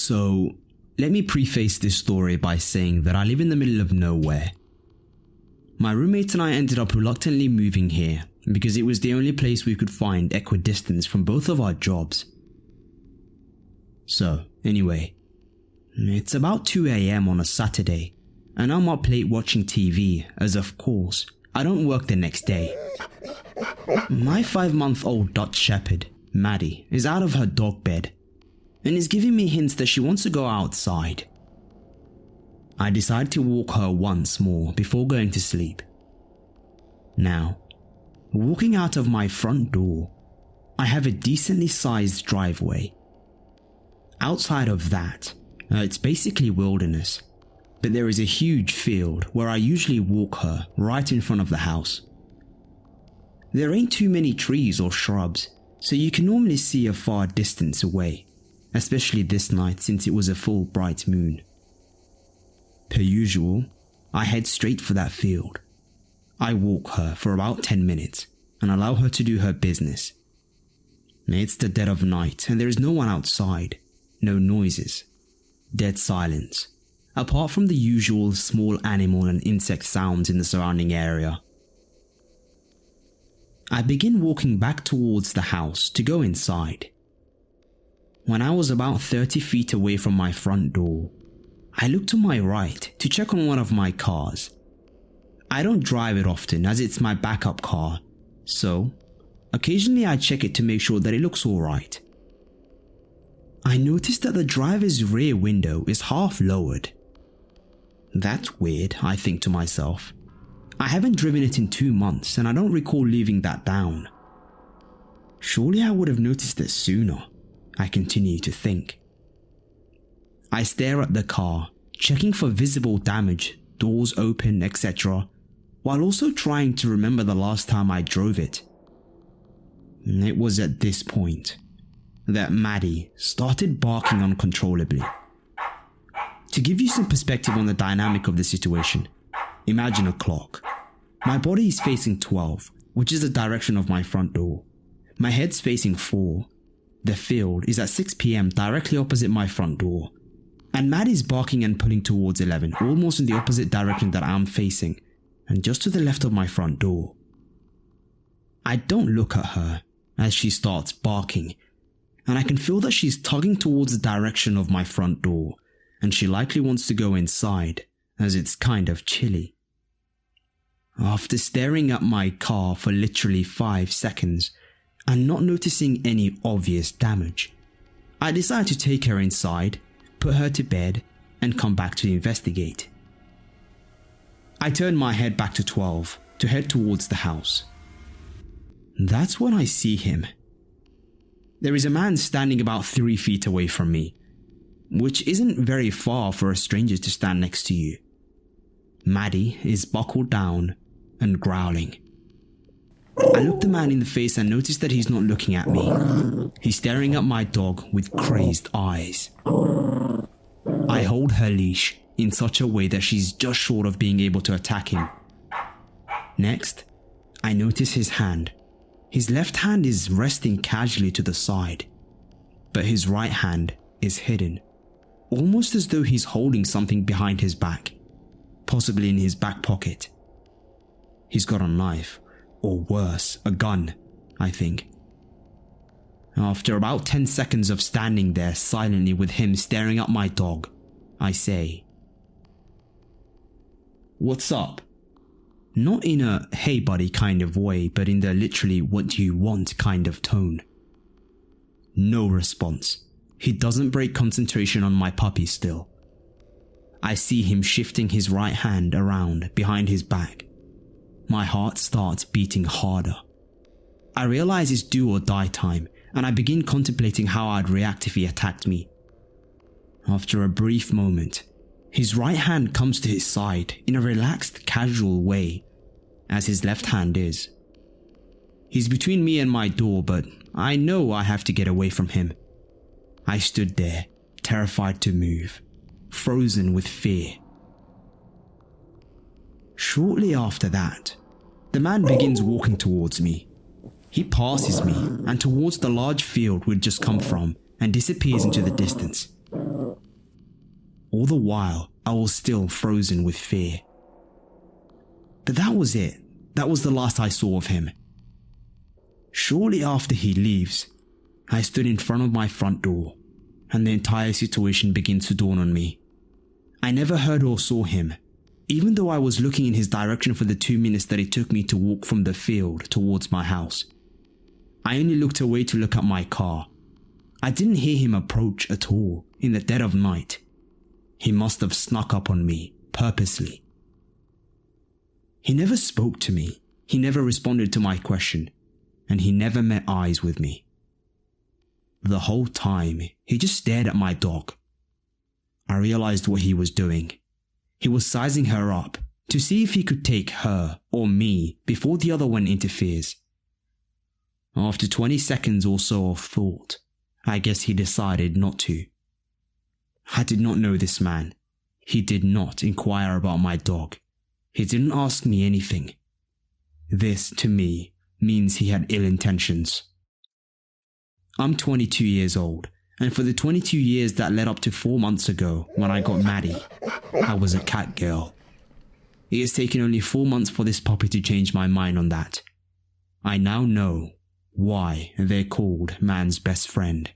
So, let me preface this story by saying that I live in the middle of nowhere. My roommate and I ended up reluctantly moving here because it was the only place we could find equidistance from both of our jobs. So, anyway, it's about 2 AM on a Saturday, and I'm up late watching TV as, of course, I don't work the next day. My 5-month-old Dutch Shepherd, Maddie, is out of her dog bed and is giving me hints that she wants to go outside. I decide to walk her once more before going to sleep. Now, walking out of my front door, I have a decently sized driveway. Outside of that, it's basically wilderness, but there is a huge field where I usually walk her right in front of the house. There ain't too many trees or shrubs, so you can normally see a far distance away, especially this night since it was a full bright moon. Per usual, I head straight for that field. I walk her for about 10 minutes and allow her to do her business. It's the dead of night and there is no one outside, no noises, dead silence, apart from the usual small animal and insect sounds in the surrounding area. I begin walking back towards the house to go inside. When I was about 30 feet away from my front door, I looked to my right to check on one of my cars. I don't drive it often as it's my backup car, so occasionally I check it to make sure that it looks alright. I noticed that the driver's rear window is half lowered. That's weird, I think to myself. I haven't driven it in 2 months and I don't recall leaving that down. Surely I would have noticed it sooner, I continue to think. I stare at the car, checking for visible damage, doors open, etc., while also trying to remember the last time I drove it. It was at this point that Maddie started barking uncontrollably. To give you some perspective on the dynamic of the situation, imagine a clock. My body is facing 12, which is the direction of my front door. My head's facing 4. The field is at 6 PM directly opposite my front door. And Maddie's barking and pulling towards 11, almost in the opposite direction that I'm facing, and just to the left of my front door. I don't look at her as she starts barking, and I can feel that she's tugging towards the direction of my front door, and she likely wants to go inside, as it's kind of chilly. After staring at my car for literally 5 seconds, and not noticing any obvious damage, I decide to take her inside, put her to bed, and come back to investigate. I turn my head back to 12 to head towards the house. That's when I see him. There is a man standing about 3 feet away from me, which isn't very far for a stranger to stand next to you. Maddie is buckled down and growling. I look the man in the face and notice that he's not looking at me. He's staring at my dog with crazed eyes. I hold her leash in such a way that she's just short of being able to attack him. Next, I notice his hand. His left hand is resting casually to the side, but his right hand is hidden, almost as though he's holding something behind his back, possibly in his back pocket. He's got a knife, or worse, a gun, I think. After about 10 seconds of standing there silently with him staring at my dog, I say, "What's up?" Not in a "hey buddy" kind of way, but in the literally "what do you want" kind of tone. No response. He doesn't break concentration on my puppy still. I see him shifting his right hand around behind his back. My heart starts beating harder. I realize it's do or die time, and I begin contemplating how I'd react if he attacked me. After a brief moment, his right hand comes to his side in a relaxed, casual way, as his left hand is. He's between me and my door, but I know I have to get away from him. I stood there, terrified to move, frozen with fear. Shortly after that, the man begins walking towards me. He passes me and towards the large field we'd just come from and disappears into the distance. All the while, I was still frozen with fear. But that was it. That was the last I saw of him. Shortly after he leaves, I stood in front of my front door, and the entire situation begins to dawn on me. I never heard or saw him, even though I was looking in his direction for the 2 minutes that it took me to walk from the field towards my house. I only looked away to look at my car. I didn't hear him approach at all in the dead of night. He must have snuck up on me purposely. He never spoke to me, he never responded to my question, and he never met eyes with me. The whole time, he just stared at my dog. I realized what he was doing. He was sizing her up to see if he could take her or me before the other one interferes. After 20 seconds or so of thought, I guess he decided not to. I did not know this man. He did not inquire about my dog. He didn't ask me anything. This, to me, means he had ill intentions. I'm 22 years old, and for the 22 years that led up to 4 months ago when I got Maddie, I was a cat girl. It has taken only 4 months for this puppy to change my mind on that. I now know why they're called man's best friend.